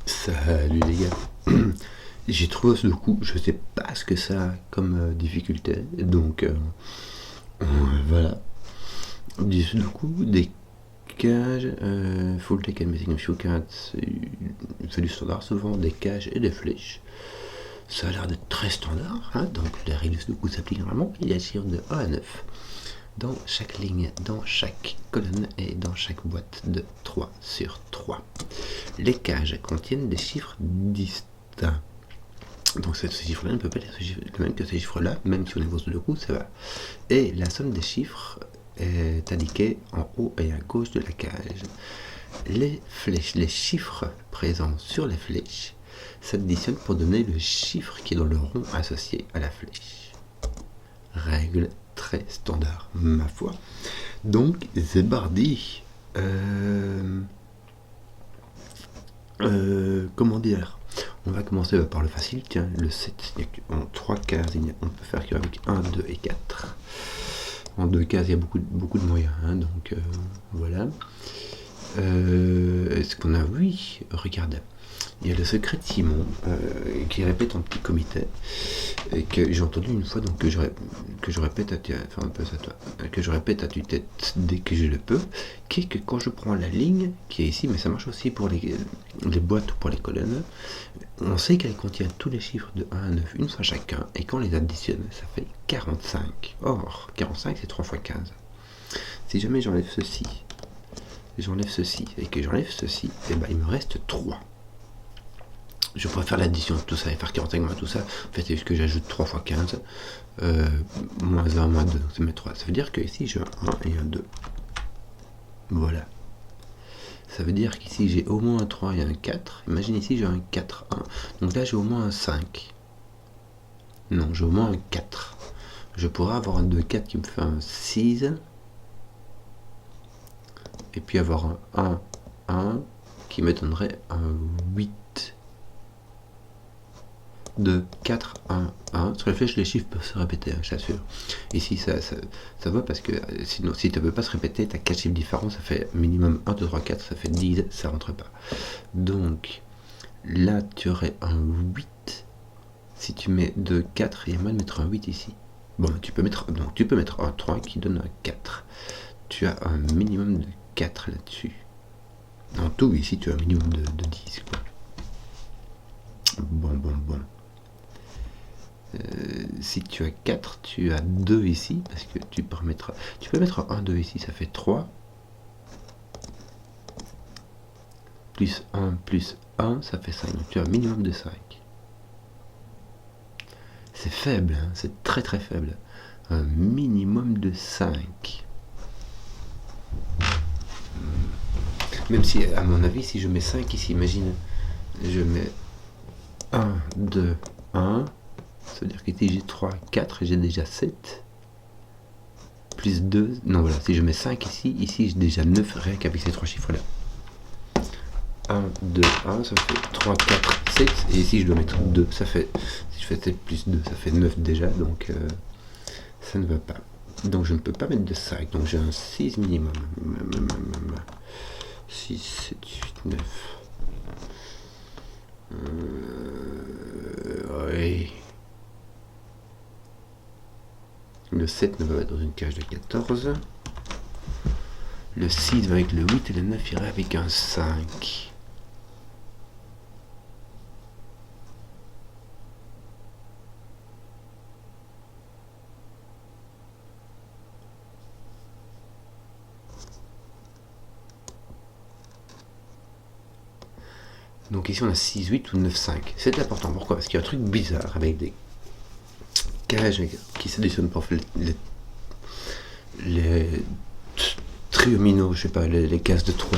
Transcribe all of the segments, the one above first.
Salut les gars. J'ai trouvé ce coup, je sais pas ce que ça a comme difficulté, donc voilà. Du coup, des cages, full take and missing few cards, c'est du standard souvent, des cages et des flèches. Ça a l'air d'être très standard, hein, donc les règles de coup s'appliquent normalement. Il y a de 1 à 9 dans chaque ligne, dans chaque colonne et dans chaque boîte de 3 sur 3. Les cages contiennent des chiffres distincts. Donc ce chiffre-là ne peut pas être le même que ce chiffre-là, même si on est bourse de coups, ça va. Et la somme des chiffres est indiquée en haut et à gauche de la cage. Les flèches, les chiffres présents sur les flèches s'additionnent pour donner le chiffre qui est dans le rond associé à la flèche. Règle très standard, ma foi. Donc, c'est parti. Comment dire? On va commencer par le facile, tiens, le 7, en 3 cases, on peut faire qu'avec 1, 2 et 4. En 2 cases, il y a beaucoup de moyens, hein, donc voilà. Est-ce qu'on a... Oui, regarde. Il y a le secret de Simon qui répète en petit comité et que j'ai entendu une fois, donc que je répète à tue-tête dès que je le peux, qui est que quand je prends la ligne qui est ici, mais ça marche aussi pour les boîtes ou pour les colonnes, on sait qu'elle contient tous les chiffres de 1 à 9 une fois chacun, et quand on les additionne, ça fait 45. Or, 45 c'est 3 fois 15. Si jamais j'enlève ceci, et que j'enlève ceci, et ben il me reste 3. Je pourrais faire l'addition de tout ça et faire 45 moins tout ça. En fait, c'est juste que j'ajoute 3 fois 15. Moins 1, moins 2, donc ça met 3. Ça veut dire que ici, j'ai un 1 et un 2. Voilà. Ça veut dire qu'ici, j'ai au moins un 3 et un 4. Imagine ici, j'ai un 4, 1. Donc là, j'ai au moins un 5. Non, j'ai au moins un 4. Je pourrais avoir un 2, 4 qui me fait un 6. Et puis avoir un 1, 1 qui me donnerait un 8. 2, 4, 1, 1. Sur les flèches, les chiffres peuvent se répéter, hein, je t'assure. Ici, ça va parce que sinon, si tu ne peux pas se répéter, tu as 4 chiffres différents, ça fait minimum 1, 2, 3, 4, ça fait 10, ça rentre pas. Donc, là, tu aurais un 8. Si tu mets 2, 4, il y a moyen de mettre un 8 ici. Bon, tu peux mettre un 3 qui donne un 4. Tu as un minimum de 4 là-dessus. En tout, ici, tu as un minimum de 10, quoi. Bon. Si tu as 4, tu as 2 ici, parce que tu peux mettre 1, 2 ici, ça fait 3. Plus 1, ça fait 5. Donc tu as un minimum de 5. C'est faible, hein, c'est très très faible. Un minimum de 5. Même si, à mon avis, si je mets 5 ici, imagine, je mets 1, 2, 1. Ça veut dire qu'ici j'ai 3, 4 et j'ai déjà 7. Plus 2. Non, voilà, si je mets 5 ici j'ai déjà 9 rien qu'avec ces 3 chiffres-là. 1, 2, 1, ça fait 3, 4, 7. Et ici je dois mettre 2. Ça fait, si je fais 7 plus 2, ça fait 9 déjà. Donc ça ne va pas. Donc je ne peux pas mettre de 5. Donc j'ai un 6 minimum. 6, 7, 8, 9. Oui. Le 7 ne va pas dans une cage de 14. Le 6 va avec le 8 et le 9 irait avec un 5. Donc ici on a 6, 8 ou 9, 5. C'est important. Pourquoi? Parce qu'il y a un truc bizarre avec des cages qui s'additionnent pour les triomino, je sais pas, les cases de 3.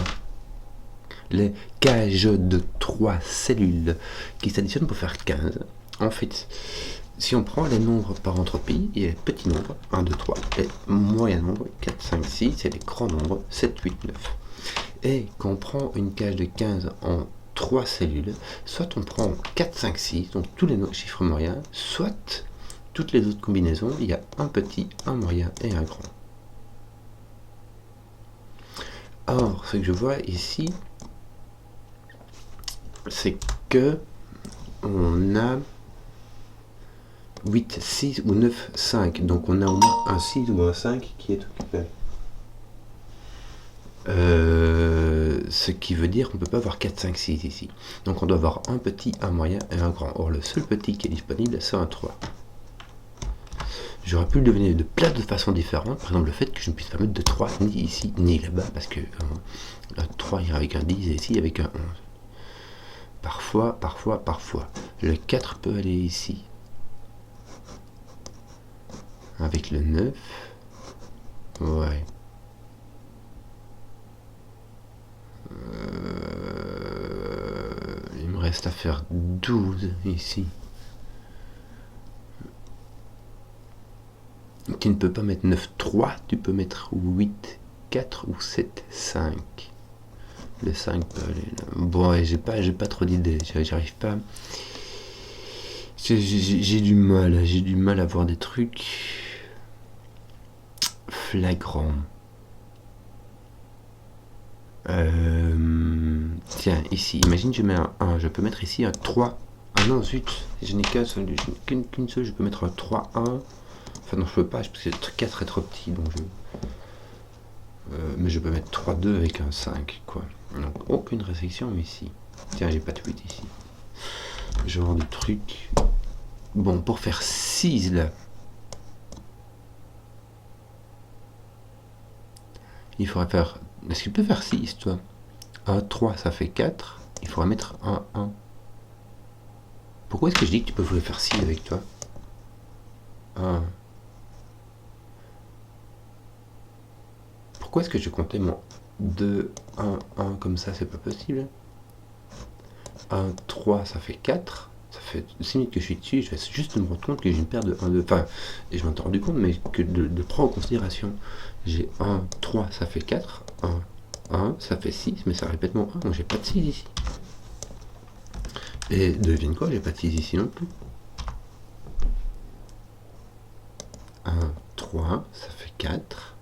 Les cages de 3 cellules qui s'additionnent pour faire 15. En fait, si on prend les nombres par entropie, il y a les petits nombres, 1, 2, 3, les moyens nombres, 4, 5, 6, et les grands nombres, 7, 8, 9. Et quand on prend une cage de 15 en 3 cellules, soit on prend 4, 5, 6, donc tous les chiffres moyens, soit toutes les autres combinaisons, il y a un petit, un moyen et un grand. Or, ce que je vois ici, c'est que on a 8, 6 ou 9, 5. Donc on a au moins un 6 ou un 5 qui est occupé. Ce qui veut dire qu'on ne peut pas avoir 4, 5, 6 ici. Donc on doit avoir un petit, un moyen et un grand. Or le seul petit qui est disponible, c'est un 3. J'aurais pu le deviner de plein de façons différentes. Par exemple le fait que je ne puisse pas mettre de 3 ni ici ni là-bas. Parce que un 3 ira avec un 10 et ici avec un 11. Parfois. Le 4 peut aller ici. Avec le 9. Ouais. Il me reste à faire 12 ici. Tu ne peux pas mettre 9, 3, tu peux mettre 8, 4 ou 7, 5. Le 5 peut aller là. Bon, ouais, j'ai pas trop d'idées, j'arrive pas. J'ai du mal à voir des trucs flagrants. Tiens, ici, imagine je mets un 1, je peux mettre ici un 3. Ah non, zut, je n'ai qu'une seule, je peux mettre un 3, 1. Enfin non, je peux pas, parce que le 4 est trop petit, donc mais je peux mettre 3, 2 avec un 5, quoi. Donc aucune restriction ici. Tiens, j'ai pas de 8 ici. Genre de truc. Bon, pour faire 6 là, il faudrait faire... Est-ce que tu peux faire 6, toi? Un 3, ça fait 4. Il faudra mettre un 1. Pourquoi est-ce que je dis que tu peux faire 6 avec toi? 1. Pourquoi est-ce que je comptais mon 2, 1, 1 comme ça? C'est pas possible. 1, 3, ça fait 4. Ça fait 6 minutes que je suis dessus. Je vais juste me rendre compte que j'ai une paire de 1, 2. Enfin, et je m'en suis rendu compte, mais que de prendre en considération. J'ai 1, 3, ça fait 4. 1, 1, ça fait 6, mais ça répète mon 1. Donc j'ai pas de 6 ici. Et devine quoi, j'ai pas de 6 ici non plus. 1, 3, ça fait 4.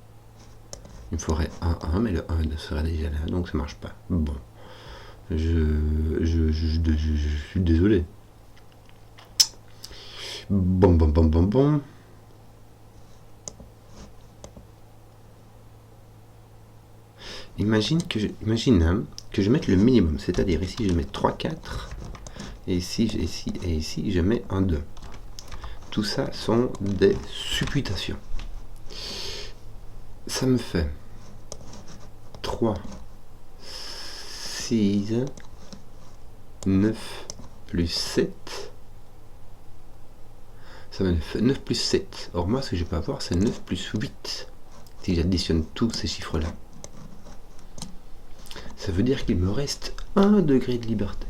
Il me faudrait 1, 1, mais le 1 serait déjà là, donc ça marche pas. Bon. Je suis désolé. Bon. Imagine que je mette le minimum, c'est-à-dire ici je mets 3, 4, et ici, je mets un 2. Tout ça sont des supputations. Ça me fait 3, 6, 9 plus 7. Ça me fait 9 plus 7. Or moi, ce que je peux avoir, c'est 9 plus 8. Si j'additionne tous ces chiffres-là. Ça veut dire qu'il me reste 1 degré de liberté.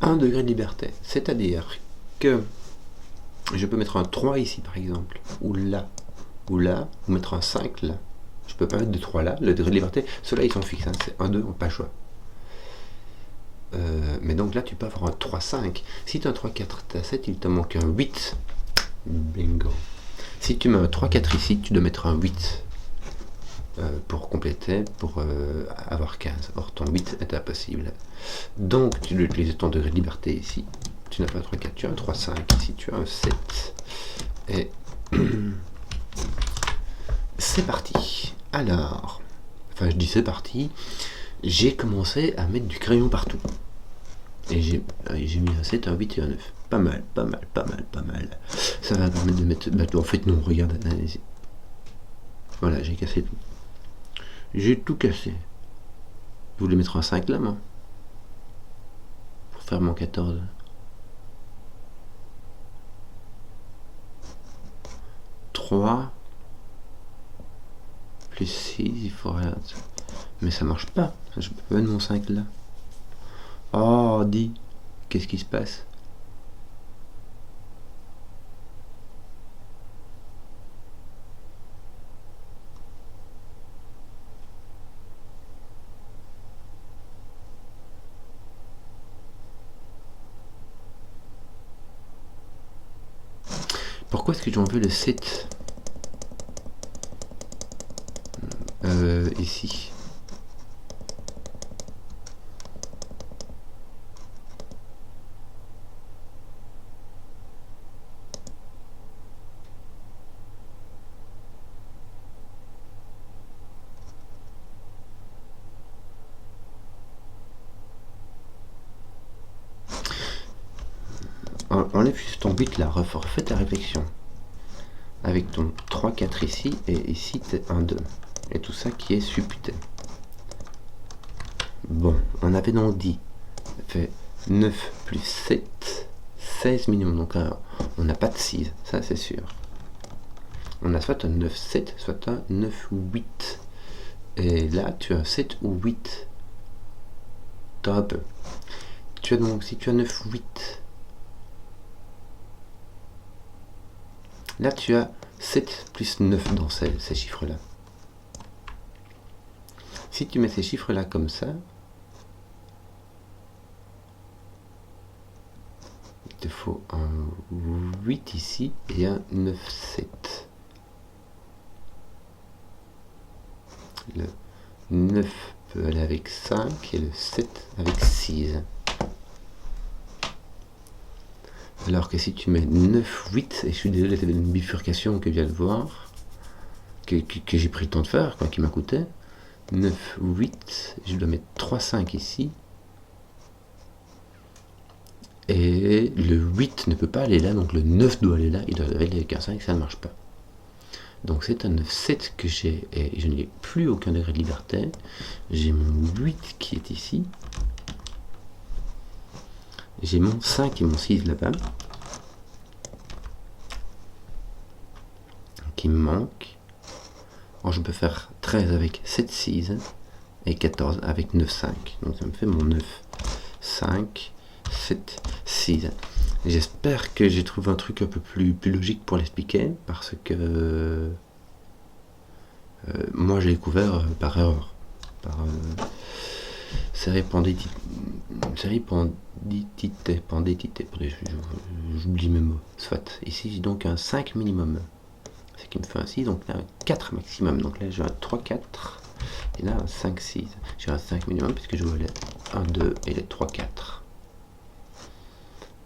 1 degré de liberté. C'est-à-dire que je peux mettre un 3 ici, par exemple, ou mettre un 5 là. Je peux pas mettre de 3 là. Le degré de liberté, ceux-là, ils sont fixes. Hein. C'est 1, 2, on n'a pas le choix. Mais donc là, tu peux avoir un 3, 5. Si tu as un 3, 4, tu as 7, il te manque un 8. Bingo. Si tu mets un 3, 4 ici, tu dois mettre un 8 pour compléter, pour avoir 15. Or, ton 8 est impossible. Donc, tu dois utiliser ton degré de liberté ici. Tu n'as pas un 3, 4, tu as un 3, 5. Ici, tu as un 7. Et c'est parti. Alors, enfin, je dis c'est parti. J'ai commencé à mettre du crayon partout. Et j'ai mis un 7, un 8 et un 9. Pas mal. Ça va permettre de mettre... Bah, en fait, non, regarde. Allez-y. Voilà, j'ai cassé tout. J'ai tout cassé. Je voulais mettre un 5 là, moi. Pour faire mon 14. Plus 6, il faudrait... Mais ça marche pas. Je peux mettre mon 5 là. Oh, dis. Qu'est-ce qui se passe? Pourquoi est-ce que j'en veux le 7 ici? enlève juste ton 8 là, refais ta réflexion. Avec ton 3, 4 ici, et ici t'es 1, 2. Et tout ça qui est supputé. Bon, on avait donc dit, fait 9 plus 7, 16 minimum. Donc là, on n'a pas de 6, ça c'est sûr. On a soit un 9, 7, soit un 9, 8. Et là, tu as 7 ou 8. T'as un peu. Tu as donc, si tu as 9, 8, là tu as 7 plus 9 dans ces chiffres-là. Si tu mets ces chiffres-là comme ça, il te faut un 8 ici et un 9, 7. Le 9 peut aller avec 5 et le 7 avec 6. Alors que si tu mets 9, 8, et je suis désolé, c'était une bifurcation que je viens de voir, que j'ai pris le temps de faire, quoi, qui m'a coûté. 9, 8, je dois mettre 3, 5 ici. Et le 8 ne peut pas aller là, donc le 9 doit aller là, il doit aller avec un 5, ça ne marche pas. Donc c'est un 9, 7 que j'ai, et je n'ai plus aucun degré de liberté. J'ai mon 8 qui est ici. J'ai mon 5 et mon 6 là-bas. Qui me manque. Alors je peux faire 13 avec 7, 6 et 14 avec 9, 5. Donc ça me fait mon 9, 5, 7, 6. J'espère que j'ai trouvé un truc un peu plus logique pour l'expliquer, parce que moi j'ai découvert par erreur. Séripendicité, j'oublie mes mots. Soit, ici j'ai donc un 5 minimum. Ce qui me fait un 6, donc là un 4 maximum. Donc là j'ai un 3, 4. Et là un 5, 6. J'ai un 5 minimum puisque je vois les 1, 2 et les 3, 4.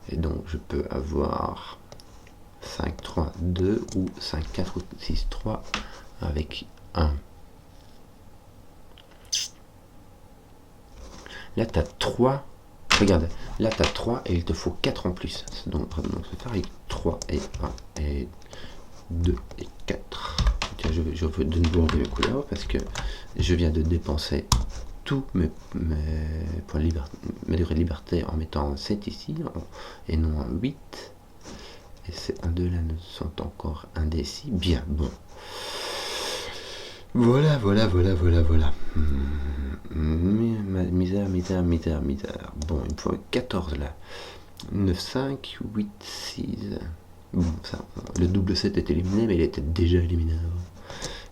Et donc je peux avoir 5, 3, 2 ou 5, 4 ou 6, 3 avec 1. Là tu as 3. Regarde, là tu as 3 et il te faut 4 en plus. Donc ça va faire avec 3 et 1 et 2 et 4. Tiens, je veux de nouveau enlever mes couleurs parce que je viens de dépenser tous mes points de liberté, mes degrés de liberté en mettant 7 ici et non un 8. Et ces 1, 2 là ne sont encore indécis. Bien, bon. Voilà. Misère. Bon, il me faut 14 là. 9, 5, 8, 6. Bon, ça, le double 7 est éliminé, mais il était déjà éliminé avant.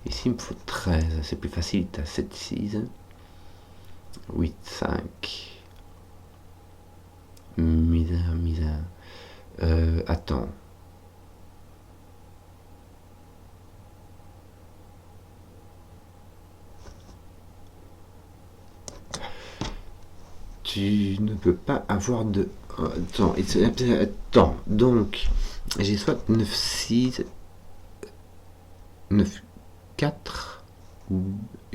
Ici, il me faut 13. C'est plus facile, tu as 7, 6. 8, 5. Misère. Attends. Tu ne peux pas avoir de... Attends. Donc, j'ai soit 9, 6, 9, 4,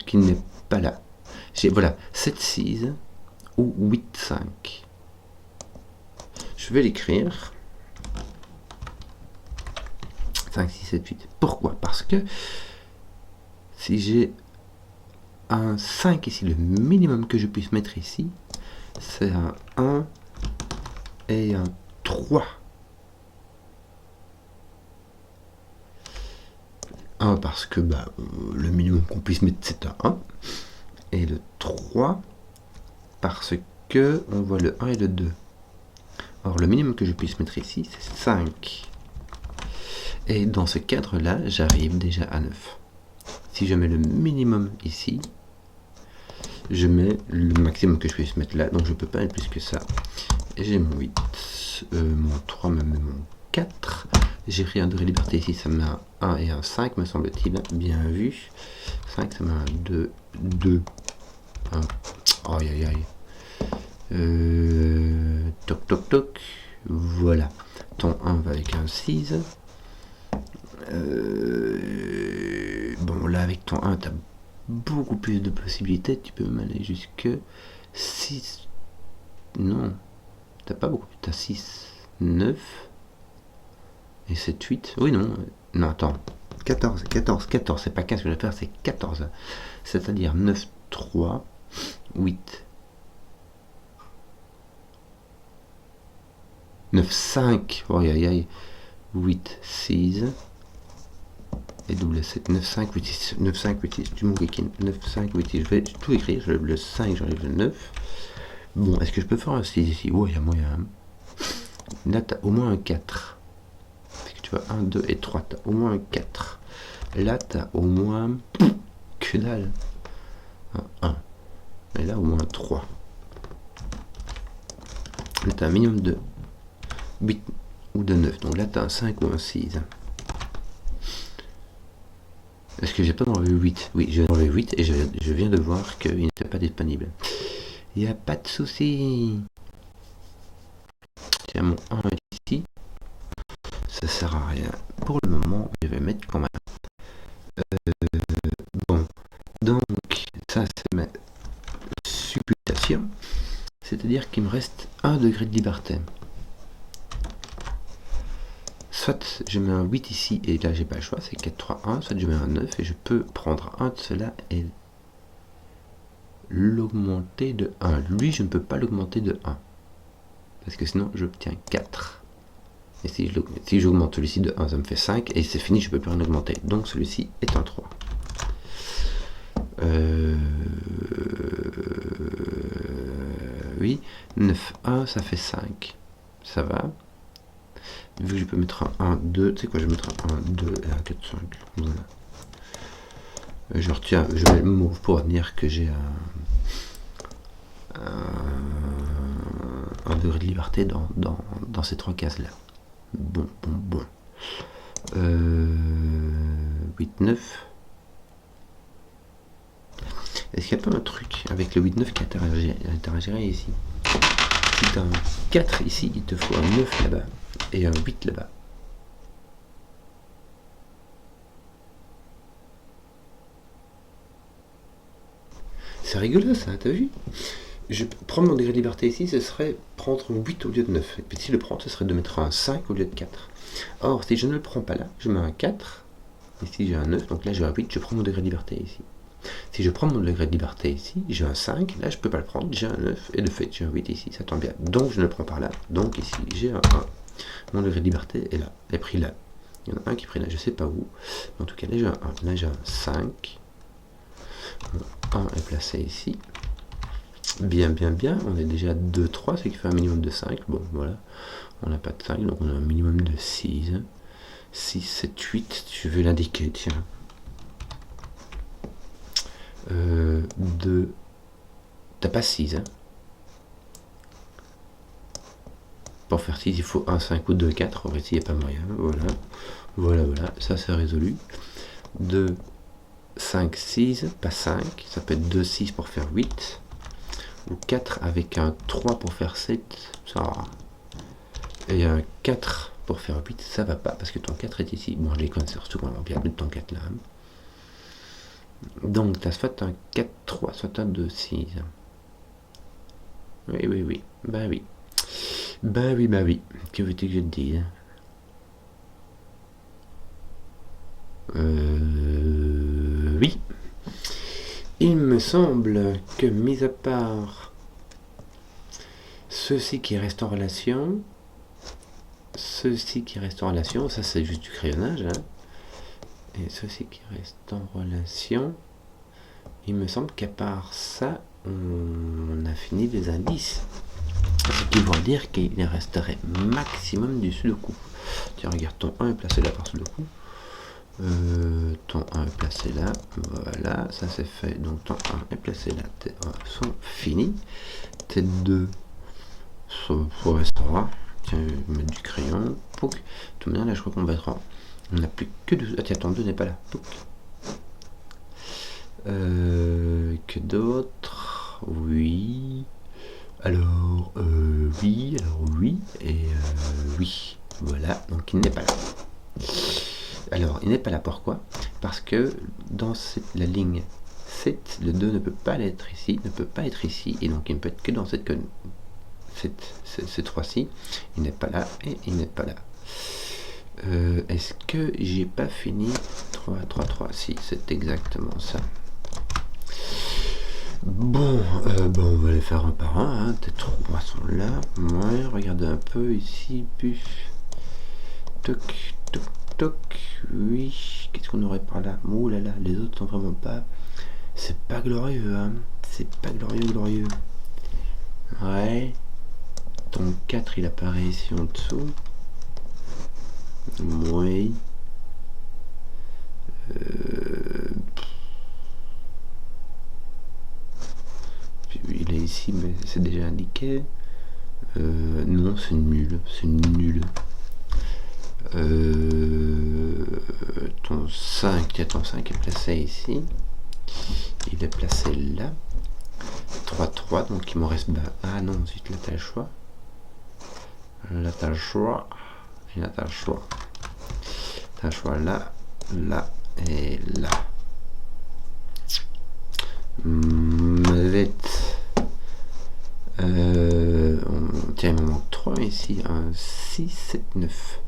qui n'est pas là. J'ai, voilà, 7, 6 ou 8, 5. Je vais l'écrire. 5, 6, 7, 8. Pourquoi? Parce que si j'ai un 5 ici, le minimum que je puisse mettre ici, c'est un 1 et un 3. 1 parce que le minimum qu'on puisse mettre c'est un 1. Et le 3 parce que on voit le 1 et le 2. Or le minimum que je puisse mettre ici c'est 5. Et dans ce cadre-là, j'arrive déjà à 9. Si je mets le minimum ici, je mets le maximum que je puisse mettre là, donc je ne peux pas mettre plus que ça. Et j'ai mon 8, mon 3 me met mon 4. J'ai rien de liberté ici, ça me met un 1 et un 5, me semble-t-il. Bien vu. 5, ça me met un 2, 2, 1. Aïe. Toc. Voilà. Ton 1 va avec un 6. Bon, là, avec ton 1, tu as beaucoup plus de possibilités. Tu peux même aller jusque 6. Non, t'as pas beaucoup. Tu as 6. 9, et 7, 8. Oui, non, non, attends. 14, c'est pas 15 que je vais faire, c'est 14. C'est-à-dire 9, 3, 8, 9, 5, oh, aïe, aïe, 8, 6, et double 7, 9, 5, 8, 6, 9, 5, 8, 6, du mon geekin, 9, 5, 8, 6, je vais tout écrire, j'enlève le 5, j'enlève le 9. Bon, est-ce que je peux faire un 6 ici? Ouais, il y a moyen. Là, tu as au moins un 4. Parce que tu vois, 1, 2 et 3, tu as au moins un 4. Là, tu as au moins... que dalle. Un 1. Et là, au moins 3. Là, tu as un minimum de 8 ou de 9. Donc là, tu as un 5 ou un 6. Est-ce que j'ai pas enlevé 8? Oui, j'ai enlevé 8 et je viens de voir qu'il n'était pas disponible. Il n'y a pas de souci. Tiens, mon 1 ici. Ça sert à rien. Pour le moment, je vais mettre quand même. Bon, donc, ça c'est ma supputation. C'est-à-dire qu'il me reste 1 degré de liberté. Soit je mets un 8 ici, et là j'ai pas le choix, c'est 4, 3, 1. Soit je mets un 9, et je peux prendre un de ceux-là et l'augmenter de 1. Lui, je ne peux pas l'augmenter de 1. Parce que sinon, j'obtiens 4. Et si j'augmente celui-ci de 1, ça me fait 5. Et c'est fini, je ne peux plus rien augmenter. Donc celui-ci est un 3. Oui, 9, 1, ça fait 5. Ça va. Vu que je peux mettre un 1, 2, tu sais quoi, je vais mettre un 1, 2 et un 4, 5. Voilà. Je retiens, je mets le move pour dire que j'ai un degré de liberté dans ces 3 cases-là. Bon. 8, 9. Est-ce qu'il n'y a pas un truc avec le 8, 9 qui interagirait ici? Si tu as un 4 ici, il te faut un 9 là-bas et un 8 là-bas. C'est rigolo ça, t'as vu? Je prends mon degré de liberté ici, ce serait prendre un 8 au lieu de 9. Et puis si je le prends, ce serait de mettre un 5 au lieu de 4. Or, si je ne le prends pas là, je mets un 4. Ici, j'ai un 9. Donc là, j'ai un 8. Je prends mon degré de liberté ici. Si je prends mon degré de liberté ici, j'ai un 5. Là, je ne peux pas le prendre. J'ai un 9. Et de fait, j'ai un 8 ici. Ça tombe bien. Donc, je ne le prends pas là. Donc, ici, j'ai un 1. Mon degré de liberté est là. Est pris là. Il y en a un qui est pris là. Je ne sais pas où. Mais en tout cas, là, j'ai un 1. Là, j'ai un 5. Mon 1 est placé ici. Bien. On est déjà à 2, 3, ce qui fait un minimum de 5. Bon, voilà. On n'a pas de 5, donc on a un minimum de 6. 6, 7, 8. Je vais l'indiquer, tiens. 2. T'as pas 6, hein. Pour faire 6, il faut 1, 5 ou 2, 4. Or, ici, il n'y a pas moyen. Voilà. Ça, c'est résolu. 2, 5, 6. Pas 5. Ça peut être 2, 6 pour faire 8. Ou 4 avec un 3 pour faire 7. Ça va. Et un 4 pour faire 8, ça va pas, parce que ton 4 est ici. Bon, je les connais surtout quand on va bien plus de ton 4 là. Donc, tu as soit un 4, 3, soit un 2, 6. Oui. Bah oui. Que veux-tu que je te dise? Oui. Il me semble que, mis à part ceci qui reste en relation, ça c'est juste du crayonnage, hein. Et ceci qui reste en relation, il me semble qu'à part ça, on a fini les indices. Ce qui veut dire qu'il resterait maximum du sudoku. Tiens, regarde, ton 1 est placé là par sudoku. Ton 1 est placé là. Voilà, ça c'est fait. Donc ton 1 est placé là. Tes 1 sont finis. Tes 2 sont pour restaurant. Tiens, je vais mettre du crayon. Pouc. Tout bien, là je crois qu'on battra. On n'a plus que 2. Ah tiens, ton 2 n'est pas là. Pouc. Que d'autres? Oui. Alors, oui. Et oui. Voilà, donc il n'est pas là. Alors, il n'est pas là, pourquoi? Parce que dans la ligne 7, le 2 ne peut pas être ici, et donc il ne peut être que dans cette ce 3-ci, il n'est pas là et il n'est pas là. Est-ce que j'ai pas fini 3, 3, 3? Si, c'est exactement ça. Bon, on va les faire un par un, hein. Peut-être 3 sont là. Ouais, regardez un peu ici, puis toc, toc, toc, oui. Qu'est-ce qu'on aurait par là? Oh là là, les autres sont vraiment pas... C'est pas glorieux, hein. C'est pas glorieux. Ouais. Ton 4, il apparaît ici en dessous. Oui. Il est ici, mais c'est déjà indiqué. Non, c'est nul. Ton 5, ton 5 est placé ici. Il est placé là. 3, 3, donc il m'en reste... Ah non, ensuite là t'as le choix. Là t'as le choix. Et là t'as le choix. T'as le choix là, là et là. Vite. Tiens, il me manque 3 ici. 1, 6, 7, 9.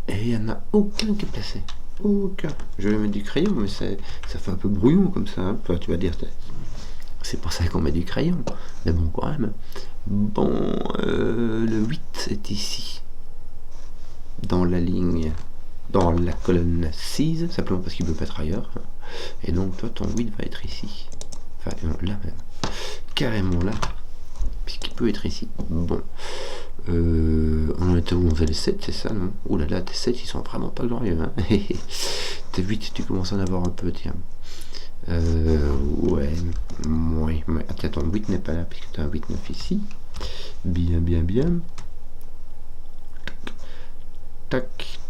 Et il n'y en a aucun qui est placé. Aucun. Je vais mettre du crayon, mais ça fait un peu brouillon comme ça. Hein. Enfin, tu vas dire, c'est pour ça qu'on met du crayon. Mais bon, quand même. Bon, le 8 est ici. Dans la ligne, dans la colonne 6, simplement parce qu'il ne peut pas être ailleurs. Et donc, toi, ton 8 va être ici. Enfin, là même. Carrément là. Puisqu'il peut être ici. Bon. On était où? On faisait les 7, c'est ça, non? Ouh là là, tes 7, ils sont vraiment pas glorieux. Hein. Tes 8, tu commences à en avoir un peu, tiens. Ouais. Attends, ton 8 n'est pas là, puisque tu as un 8-9 ici. Bien. Tac.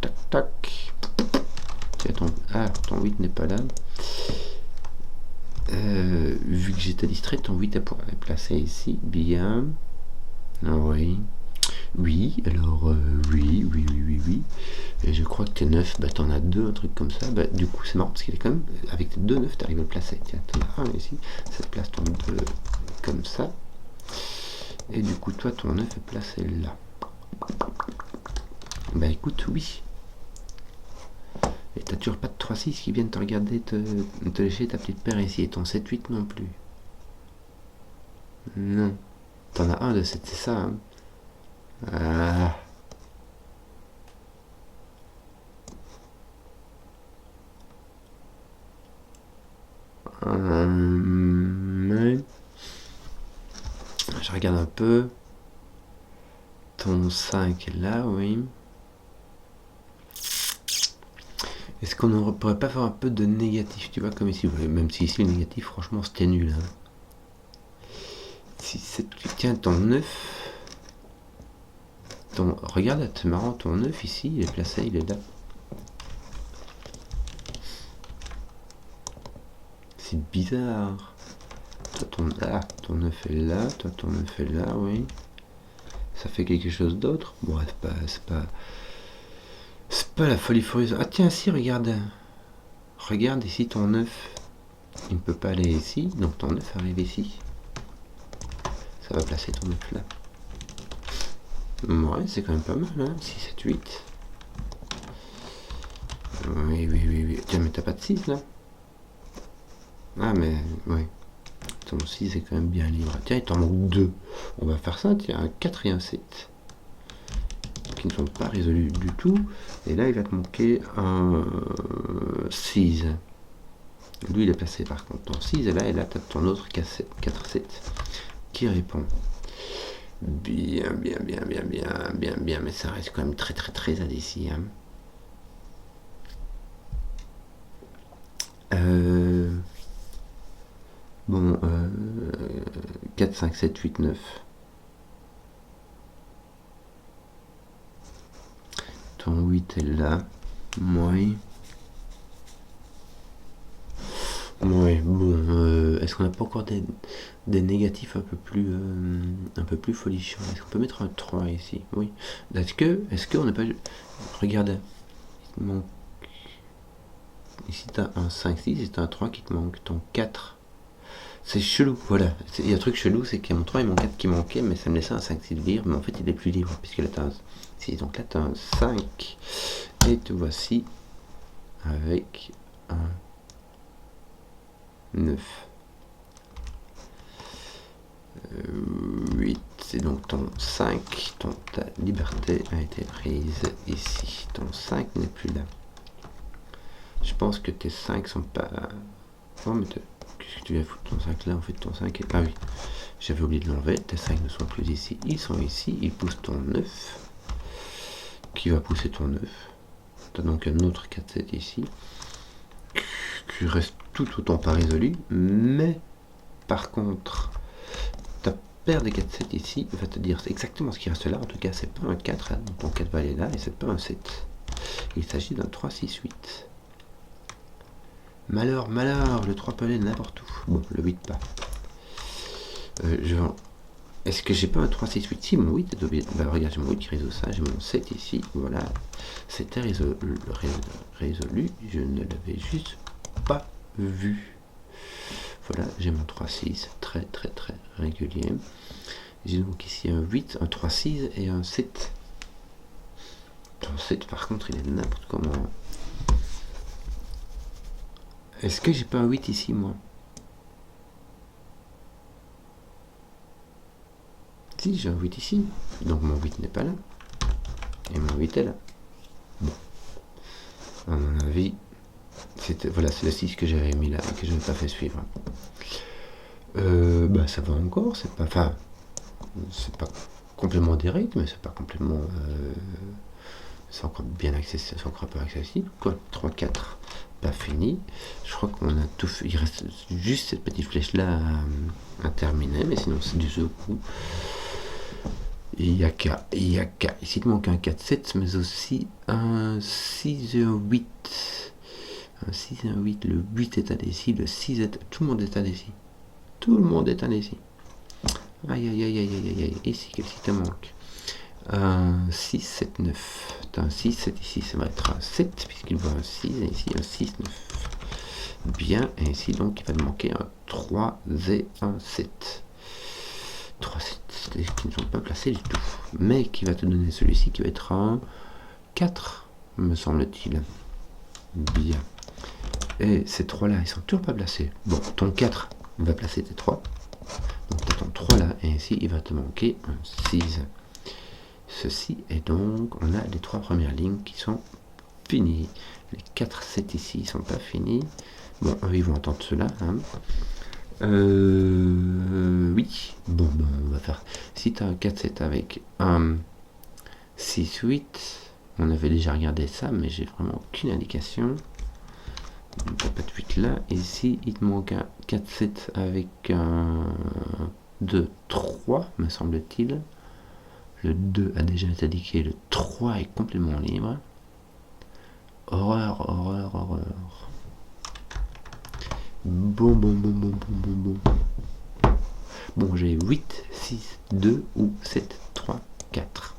Tiens, ton 8 n'est pas là. Vu que j'étais distrait, ton 8 est placé ici. Bien. Oui, alors oui. Et je crois que tes 9, t'en as 2, un truc comme ça. Du coup, c'est marrant parce qu'il est quand même, avec tes 2 9, tu arrives à le placer. Tiens, t'en as un ici, ça te place ton 2 comme ça. Et du coup, toi, ton 9 est placé là. Écoute, oui. Et t'as toujours pas de 3-6 qui viennent te regarder, te lécher ta petite paire ici. Et ton 7-8 non plus. Non. T'en as un de 7, c'est ça, hein. Ah. Je regarde un peu. Ton 5 est là, oui. Est-ce qu'on ne pourrait pas faire un peu de négatif, tu vois, comme ici, même si ici le négatif, franchement, c'était nul. Hein. Si tu tiens ton 9, regarde, c'est marrant, ton 9 ici, il est placé, il est là. C'est bizarre. Toi, ton 9 est là, toi, ton 9 est là, oui. Ça fait quelque chose d'autre. Bon, c'est pas la folie furieuse. Ah tiens, si, regarde. Regarde ici ton 9. Il ne peut pas aller ici, donc ton 9 arrive ici. Ça va placer ton 9 là. Ouais, c'est quand même pas mal, hein. 6, 7, 8. Oui. Tiens, mais t'as pas de 6 là? Ah, mais ouais. Ton 6 est quand même bien libre. Tiens, il t'en manque 2. On va faire ça, tiens, un 4 et un 7. Qui ne sont pas résolus du tout. Et là, il va te manquer un 6. Lui, il est placé par contre. Ton 6 est là, et là, tu as ton autre 4-7 qui répond. Bien, mais ça reste quand même très indécis. Hein. Bon, 4, 5, 7, 8, 9. Ton 8 est là. Oui. Bon, est-ce qu'on n'a pas encore des négatifs un peu plus folichons? Est-ce qu'on peut mettre un 3 ici? Oui. Est-ce qu'on n'a pas... Regarde. Ici, tu as un 5, 6 et tu as un 3 qui te manque. Ton 4. C'est chelou, voilà. Il y a un truc chelou, c'est qu'il y a mon 3 et mon 4 qui manquaient, mais ça me laissait un 5-6 libre, mais en fait il est plus libre, puisque là t'as un 6, donc là t'as un 5, et te voici avec un 9. 8, c'est donc ton 5, ta liberté a été prise ici. Ton 5 n'est plus là. Je pense que tes 5 sont pas... Oh, mais qu'est-ce que tu viens foutre ton 5 là? En fait, ton 5 est... Ah oui, j'avais oublié de l'enlever. Tes 5 ne sont plus ici. Ils sont ici. Ils poussent ton 9. Qui va pousser ton 9. Tu as donc un autre 4-7 ici. Qui reste tout autant pas résolu. Mais, par contre, ta paire des 4-7 ici va te dire exactement ce qui reste là. En tout cas, c'est pas un 4. Hein, donc ton 4 va aller là. Et c'est pas un 7. Il s'agit d'un 3-6-8. Malheur, malheur, le 3 peut aller n'importe où. Bon, le 8 pas. Est-ce que j'ai pas un 3, 6, 8? Si, mon 8 est obligé. Bah, regarde, j'ai mon 8 qui résout ça, j'ai mon 7 ici, voilà. C'était résolu, je ne l'avais juste pas vu. Voilà, j'ai mon 3, 6, très très très régulier. J'ai donc ici un 8, un 3, 6 et un 7. Ton 7, par contre, il est n'importe comment. Est-ce que j'ai pas un 8 ici, moi? Si, j'ai un 8 ici. Donc mon 8 n'est pas là. Et mon 8 est là. Bon. À mon avis, voilà, c'est le 6 que j'avais mis là et que je n'ai pas fait suivre. Bah ça va encore, c'est pas. Enfin, c'est pas complètement direct, mais c'est pas complètement. C'est encore bien accessible, c'est encore un peu accessible. Quoi, 3, 4, pas fini. Je crois qu'on a tout fait. Il reste juste cette petite flèche là à terminer, mais sinon c'est du secou. Il y a qu'à. Ici il manque un 4-7, mais aussi un 6-8. Un 6 et un 8. Le 8 est indécis, le 6 est. Tout le monde est indécis. Tout le monde est indécis. Aïe aïe aïe aïe aïe aïe. Ici, qu'est-ce qui te manque? Un 6, 7, 9. T'as un 6, 7 ici, ça va être un 7, puisqu'il voit un 6, et ici un 6, 9. Bien, et ici donc il va te manquer un 3 et un 7. 3, 7 qui ne sont pas placés du tout. Mais qui va te donner celui-ci qui va être un 4, me semble-t-il. Bien. Et ces 3 là, ils sont toujours pas placés. Bon, ton 4 va placer tes 3. Donc tu as ton 3 là, et ici il va te manquer un 6. Ceci est donc, on a les 3 premières lignes qui sont finies. Les 4, 7 ici, ils sont pas finis. Bon, ils vont entendre cela. Hein. Oui. Bon, ben, on va faire. Si tu as un 4-7 avec un 6-8, on avait déjà regardé ça, mais j'ai vraiment aucune indication. Donc, pas de 8 là. Ici, il te manque un 4-7 avec un 2-3, me semble-t-il. Le 2 a déjà été indiqué, le 3 est complètement libre. Horreur, horreur, horreur. Bon. Bon, j'ai 8, 6, 2 ou 7, 3, 4.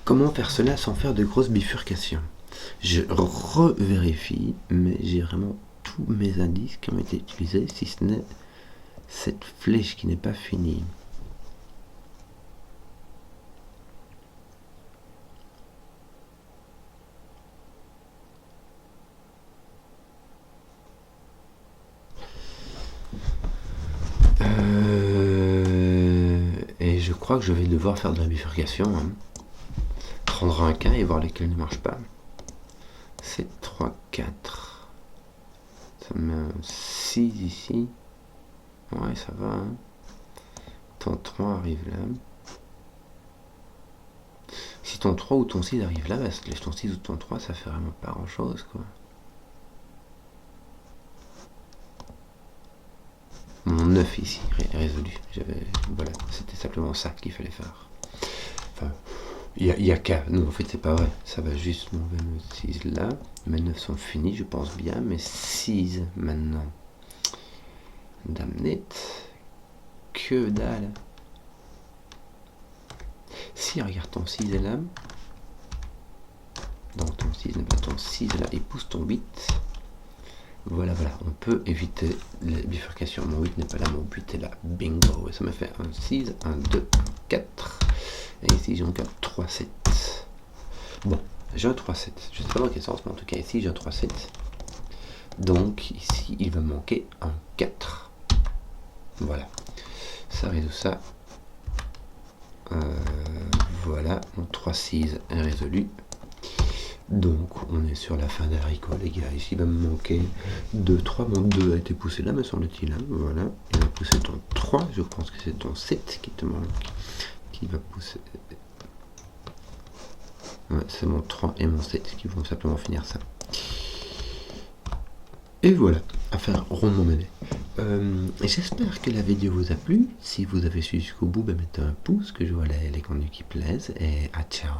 Comment faire cela sans faire de grosses bifurcations? Je revérifie, mais j'ai vraiment tous mes indices qui ont été utilisés, si ce n'est cette flèche qui n'est pas finie. Et je crois que je vais devoir faire de la bifurcation. Hein. Prendre un cas et voir lesquels ne marchent pas. C'est 3, 4. Ça me met un 6 ici. Ouais, ça va. Hein. Ton 3 arrive là. Si ton 3 ou ton 6 arrive là, bah, ton 6 ou ton 3, ça fait vraiment pas grand chose, quoi. Mon 9 ici, résolu. Voilà, c'était simplement ça qu'il fallait faire. Enfin, il y a qu'à. Non, en fait, c'est pas vrai. Ça va juste m'enlever le 6 là. Mes 9 sont finis, je pense bien. Mais 6 maintenant. Dame nette. Que dalle. Si, regarde ton 6 est là. 6 n'est pas ton 6, là, il pousse ton 8. Voilà, on peut éviter les bifurcations. Mon 8 n'est pas là, mon 8 est là. Bingo. Et ça me fait un 6, un 2, un 4. Et ici, j'ai donc un 3, 7. Bon, j'ai un 3, 7. Je ne sais pas dans quel sens, mais en tout cas, ici, j'ai un 3, 7. Donc, ici, il va manquer un 4. Voilà. Ça résout ça. Voilà, mon 3, 6 est résolu. Donc, on est sur la fin des haricots, les gars. Ici, il va me manquer 2, 3. Mon 2 a été poussé là, me semble-t-il. Hein. Voilà. Il va pousser ton 3. Je pense que c'est ton 7 qui te manque. Qui va pousser. Ouais, c'est mon 3 et mon 7 qui vont simplement finir ça. Et voilà, affaire rondement menée. J'espère que la vidéo vous a plu. Si vous avez suivi jusqu'au bout, mettez un pouce, que je vois les contenus qui plaisent. Et à ciao.